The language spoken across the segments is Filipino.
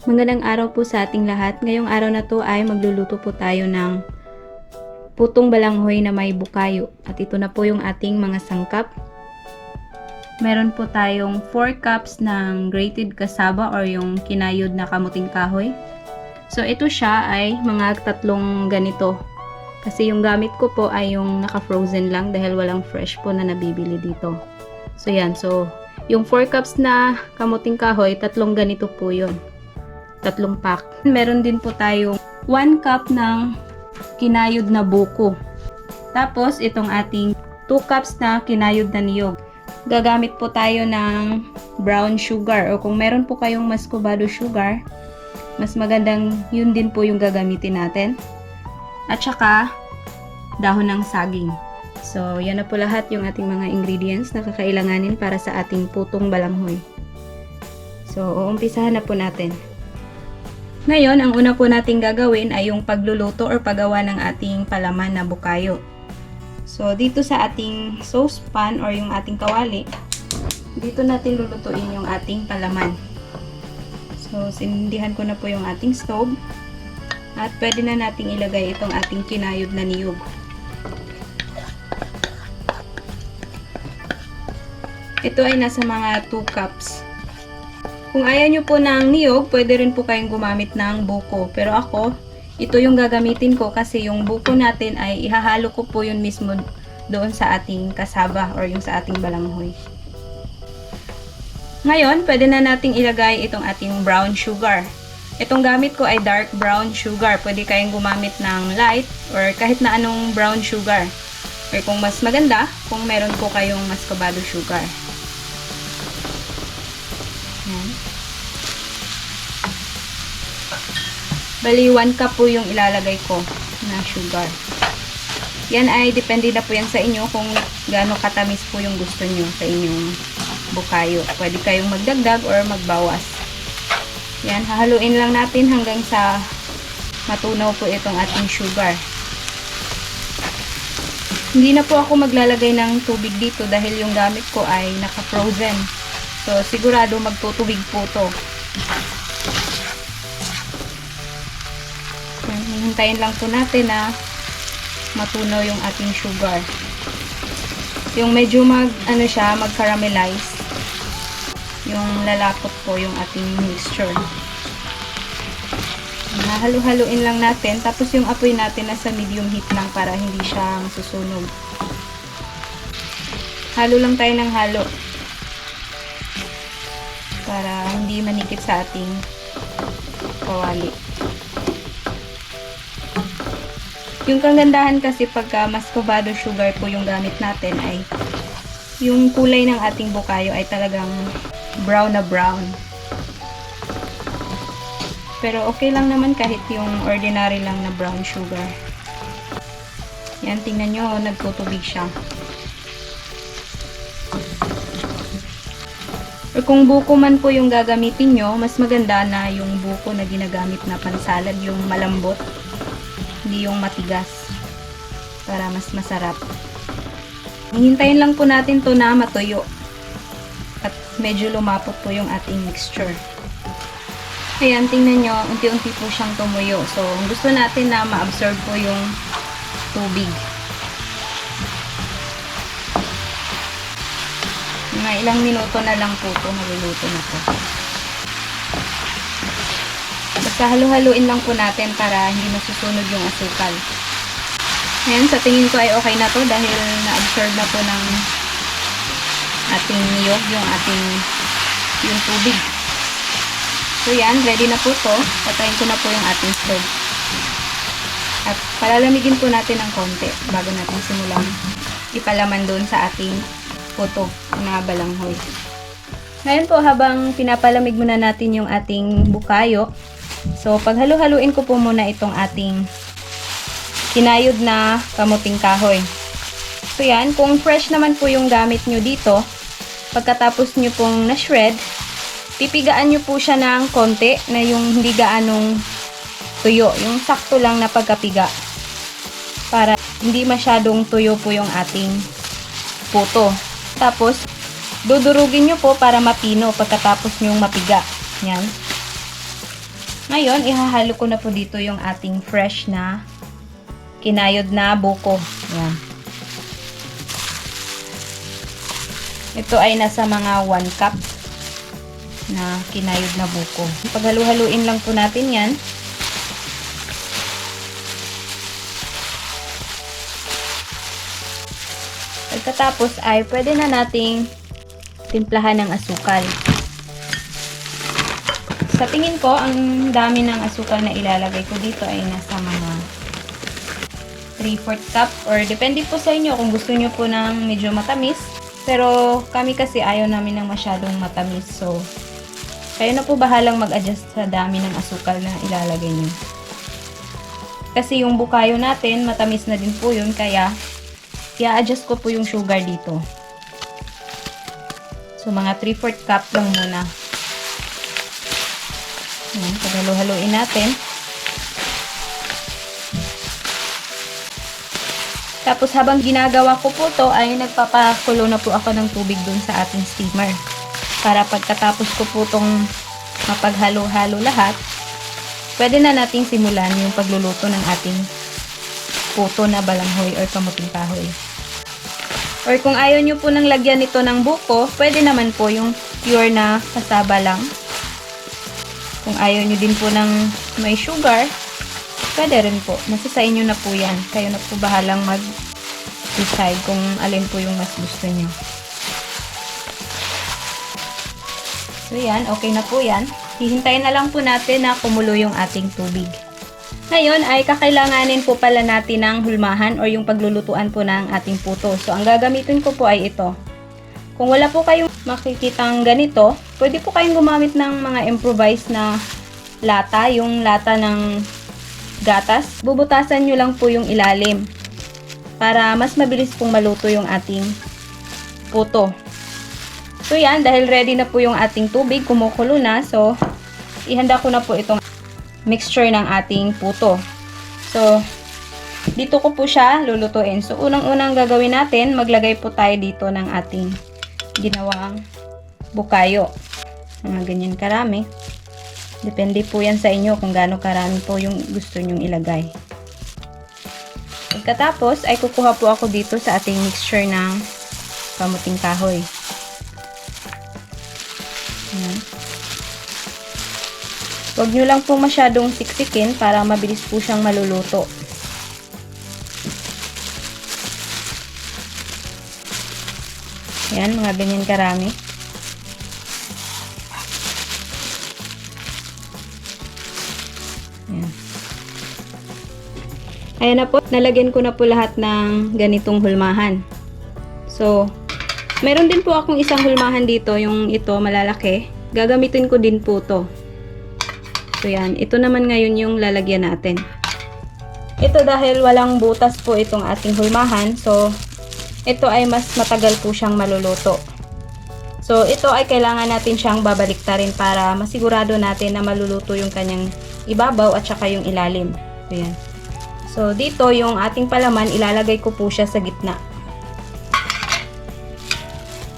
Magandang araw po sa ating lahat. Ngayong araw na to ay magluluto po tayo ng putong balanghoy na may bukayo. At ito na po yung ating mga sangkap. Meron po tayong 4 cups ng grated cassava or yung kinayod na kamuting kahoy. So ito siya ay mga tatlong ganito. Kasi yung gamit ko po ay yung naka-frozen lang dahil walang fresh po na nabibili dito. So yan. So yung 4 cups na kamuting kahoy, tatlong ganito po yun. Tatlong pack. Meron din po tayong 1 cup ng kinayod na buko. Tapos, itong ating 2 cups na kinayod na niyog. Gagamit po tayo ng brown sugar o kung meron po kayong muscovado sugar, mas magandang yun din po yung gagamitin natin. At saka, dahon ng saging. So, yan na po lahat yung ating mga ingredients na kakailanganin para sa ating putong balanghoy. So, uumpisahan na po natin. Ngayon, ang una po nating gagawin ay yung pagluluto or paggawa ng ating palaman na bukayo. So, dito sa ating saucepan or yung ating kawali, dito natin lulutuin yung ating palaman. So, sinindihan ko na po yung ating stove. At pwede na nating ilagay itong ating kinayod na niyog. Ito ay nasa mga 2 cups. Kung ayaw nyo po ng niyog, pwede rin po kayong gumamit ng buko. Pero ako, ito yung gagamitin ko kasi yung buko natin ay ihahalo ko po yun mismo doon sa ating kasaba or yung sa ating balanghoy. Ngayon, pwede na nating ilagay itong ating brown sugar. Itong gamit ko ay dark brown sugar. Pwede kayong gumamit ng light or kahit na anong brown sugar. Or kung mas maganda, kung meron po kayong muscovado sugar. Yan. Bali, 1 cup po yung ilalagay ko na sugar. Yan ay depende na po yan sa inyo kung gaano katamis po yung gusto nyo sa inyong bukayo. Pwede kayong magdagdag or magbawas. Yan, hahaluin lang natin hanggang sa matunaw po itong ating sugar. Hindi na po ako maglalagay ng tubig dito dahil yung gamit ko ay naka-frozen. So, sigurado magtutubig po to. Hintayin lang po natin na matunaw yung ating sugar. Yung medyo mag-caramelize. Yung lalapot po yung ating mixture. Halu-haluin lang natin. Tapos yung apoy natin nasa medium heat lang para hindi siya masusunog. Halo lang tayo ng halo. Para hindi manikit sa ating kawali. Yung kagandahan kasi pagka muscovado sugar po yung gamit natin ay yung kulay ng ating bukayo ay talagang brown na brown. Pero okay lang naman kahit yung ordinary lang na brown sugar. Yan, tingnan nyo, nagtutubig siya. Or kung buko man po yung gagamitin nyo, mas maganda na yung buko na ginagamit na pansalad, yung malambot, hindi yung matigas, para mas masarap. Hihintayin lang po natin to na matuyo at medyo lumapot po yung ating mixture. Ayan, tingnan nyo, unti-unti po siyang tumuyo. So, gusto natin na ma-absorb po yung tubig. Mga ilang minuto na lang po ito, maluluto na po. Basta halu-haluin lang po natin para hindi masusunog yung asukal. Ayan, sa tingin ko ay okay na to dahil na-absorb na po ng ating niyog yung tubig. So yan, ready na po to. Patayin ko na po yung ating stove. At palalamigin po natin ng konti bago natin simulang ipalaman doon sa ating puto na balanghoy. Ngayon po, habang pinapalamig muna natin yung ating bukayo, so paghalu-haluin ko po muna itong ating kinayod na kamuting kahoy. So yan, kung fresh naman po yung gamit nyo dito, pagkatapos nyo pong na-shred, pipigaan nyo po siya ng konti na yung hindi gaanong tuyo, yung sakto lang na pagkapiga para hindi masyadong tuyo po yung ating puto. Tapos, dudurugin nyo po para mapino pagkatapos nyong mapiga. Yan. Ngayon, ihahalo ko na po dito yung ating fresh na kinayod na buko. Ayan. Ito ay nasa mga 1 cup na kinayod na buko. Paghalu-haluin lang po natin yan. Pagkatapos ay pwede na nating timplahan ng asukal. Sa tingin ko, ang dami ng asukal na ilalagay ko dito ay nasa mga 3/4 cup or depende po sa inyo kung gusto nyo po ng medyo matamis. Pero kami kasi ayaw namin ng masyadong matamis. So, kayo na po bahalang mag-adjust sa dami ng asukal na ilalagay nyo. Kasi yung bukayo natin, matamis na din po yun. Kaya, i-adjust ko po yung sugar dito. So, mga 3/4 cup lang muna. Ayan, paghalo-haloin natin. Tapos habang ginagawa ko po to ay nagpapakulo na po ako ng tubig dun sa ating steamer. Para pagkatapos ko po tong mapaghalo-halo lahat, pwede na nating simulan yung pagluluto ng ating puto na balanghoy or kamuting kahoy. Or kung ayaw nyo po nang lagyan nito ng buko, pwede naman po yung pure na kasaba lang. Kung ayaw nyo din po ng may sugar, pwede rin po. Nasa sa inyo na po yan. Kayo na po bahalang mag-decide kung alin po yung mas gusto nyo. So yan, okay na po yan. Hihintayin na lang po natin na kumulo yung ating tubig. Ngayon ay kakailanganin po pala natin ng hulmahan or yung paglulutuan po ng ating puto. So ang gagamitin ko po ay ito. Kung wala po kayong makikitang ganito, pwede po kayong gumamit ng mga improvised na lata. Yung lata ng gatas, bubutasan nyo lang po yung ilalim para mas mabilis pong maluto yung ating puto. So yan, dahil ready na po yung ating tubig, kumukulo na, so ihanda ko na po itong mixture ng ating puto. So dito ko po siya lulutuin. So unang-unang gagawin natin, maglagay po tayo dito ng ating ginawang bukayo. Mga ganyan karami. Depende po yan sa inyo kung gaano karami po yung gusto nyong ilagay. Pagkatapos ay kukuha po ako dito sa ating mixture ng kamuting kahoy. Ayan. Huwag nyo lang po masyadong siksikin para mabilis po siyang maluluto. Ayan, mga ganyan karami. Ayan na po, nalagyan ko na po lahat ng ganitong hulmahan. So, meron din po akong isang hulmahan dito, yung ito malalaki. Gagamitin ko din po to. So yan, ito naman ngayon yung lalagyan natin. Ito dahil walang butas po itong ating hulmahan, so ito ay mas matagal po siyang maluluto. So ito ay kailangan natin siyang babaliktarin para masigurado natin na maluluto yung kanyang ibabaw at saka yung ilalim. So yan. So, dito yung ating palaman, ilalagay ko po siya sa gitna.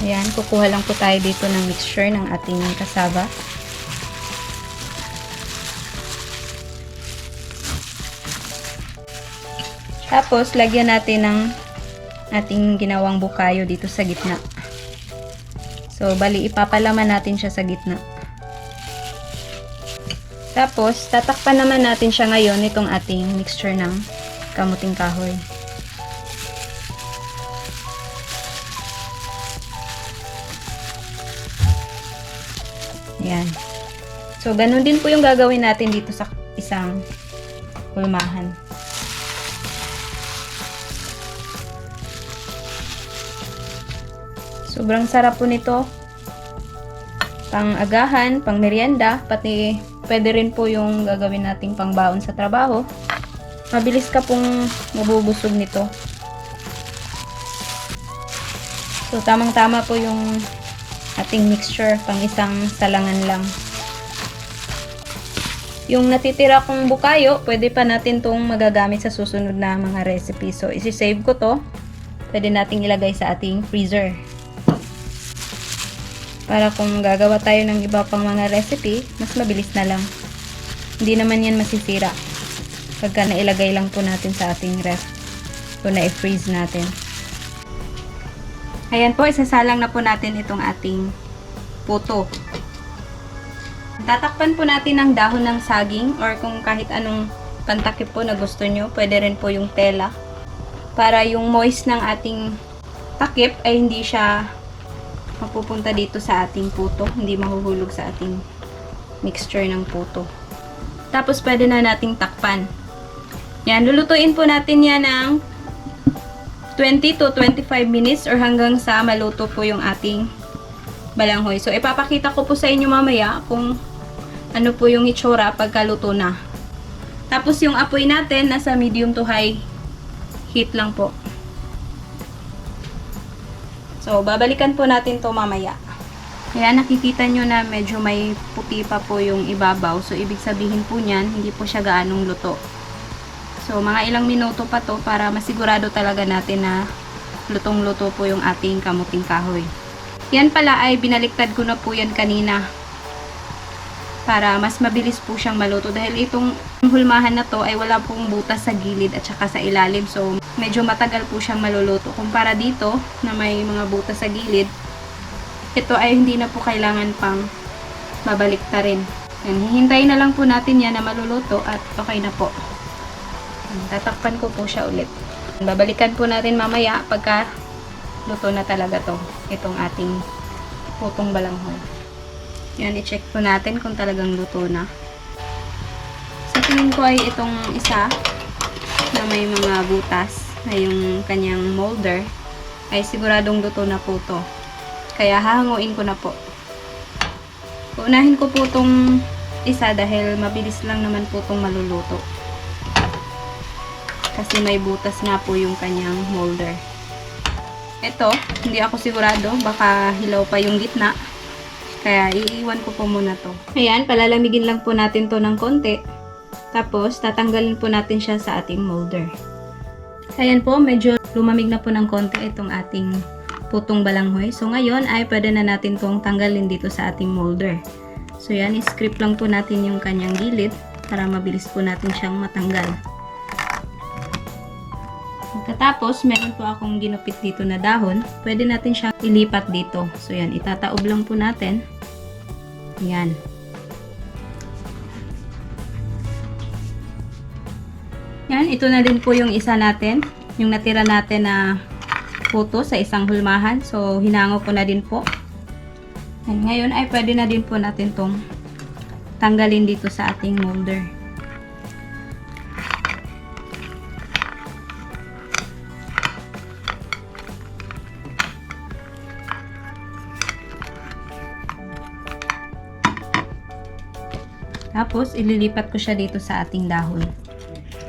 Ayan, kukuha lang po tayo dito ng mixture ng ating kasaba. Tapos, lagyan natin ng ating ginawang bukayo dito sa gitna. So, bali, ipapalaman natin siya sa gitna. Tapos, tatakpan naman natin siya ngayon itong ating mixture ng kamuting kahoy. Ayan. So, ganun din po yung gagawin natin dito sa isang hulmahan. Sobrang sarap po nito. Pang-agahan, pang-merienda, pati pwede rin po yung gagawin nating pangbaon sa trabaho. Mabilis ka pong mabubusog nito. So, tamang-tama po yung ating mixture, pang isang salangan lang. Yung natitira kong bukayo, pwede pa natin tong magagamit sa susunod na mga recipe. So, isi-save ko to. Pwede nating ilagay sa ating freezer. Para kung gagawa tayo ng iba pang mga recipe, mas mabilis na lang. Hindi naman yan masisira. Pagka nailagay lang po natin sa ating ref. So, na-freeze natin. Ayan po, isasalang na po natin itong ating puto. Tatakpan po natin ng dahon ng saging or kung kahit anong pantakip po na gusto nyo. Pwede rin po yung tela. Para yung moist ng ating takip ay hindi siya mapupunta dito sa ating puto. Hindi mahuhulog sa ating mixture ng puto. Tapos pwede na nating takpan. Yan, lulutuin po natin yan ng 20 to 25 minutes or hanggang sa maluto po yung ating balanghoy. So, ipapakita ko po sa inyo mamaya kung ano po yung itsura pagkaluto na. Tapos, yung apoy natin, nasa medium to high heat lang po. So, babalikan po natin to mamaya. Kaya nakikita nyo na medyo may puti pa po yung ibabaw. So, ibig sabihin po niyan, hindi po siya gaanong luto. So, mga ilang minuto pa to para masigurado talaga natin na lutong-luto po yung ating kamuting kahoy. Yan pala ay binaliktad ko na po yan kanina para mas mabilis po siyang maluto dahil itong hulmahan na to ay wala pong butas sa gilid at saka sa ilalim. So, medyo matagal po siyang maluluto. Kumpara dito na may mga butas sa gilid, ito ay hindi na po kailangan pang babaliktarin. Yan, hihintayin na lang po natin yan na maluluto at okay na po. Tatakpan ko po siya ulit. Babalikan po natin mamaya pagka luto na talaga to. Itong ating putong balanghoy. Yan, i-check po natin kung talagang luto na. Sa tingin ko ay itong isa na may mga butas na yung kanyang molder ay siguradong luto na po to. Kaya hahanguin ko na po. Unahin ko po itong isa dahil mabilis lang naman po itong maluluto. Kasi may butas nga po yung kanyang molder. Ito, hindi ako sigurado. Baka hilaw pa yung gitna. Kaya iiwan ko po muna to. Ayan, palalamigin lang po natin to ng konti. Tapos, tatanggalin po natin siya sa ating molder. Ayan po, medyo lumamig na po ng konti itong ating putong balanghoy. So, ngayon ay pwede na natin tong tanggalin dito sa ating molder. So, yan, i-scrape lang po natin yung kanyang gilid para mabilis po natin siyang matanggal. Pagkatapos, meron po akong ginupit dito na dahon. Pwede natin siyang ilipat dito. So, yan. Itataob lang po natin. Yan. Yan. Ito na din po yung isa natin. Yung natira natin na puto sa isang hulmahan. So, hinango ko na din po. And ngayon ay pwede na din po natin tong tanggalin dito sa ating molder. Tapos, ililipat ko siya dito sa ating dahon.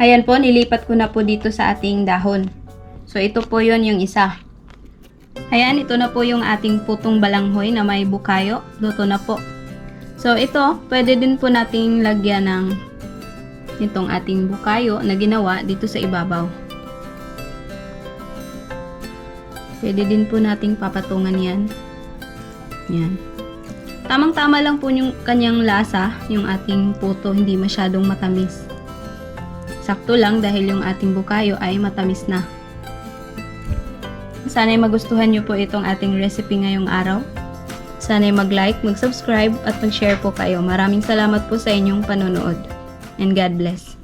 Ayan po, nilipat ko na po dito sa ating dahon. So, ito po yon yung isa. Ayan, ito na po yung ating putong balanghoy na may bukayo. Luto na po. So, ito, pwede din po nating lagyan ng itong ating bukayo na ginawa dito sa ibabaw. Pwede din po nating papatungan yan. Yan. Tamang-tama lang po yung kanyang lasa, yung ating puto, hindi masyadong matamis. Sakto lang dahil yung ating bukayo ay matamis na. Sana'y magustuhan nyo po itong ating recipe ngayong araw. Sana'y mag-like, mag-subscribe at mag-share po kayo. Maraming salamat po sa inyong panonood. And God bless.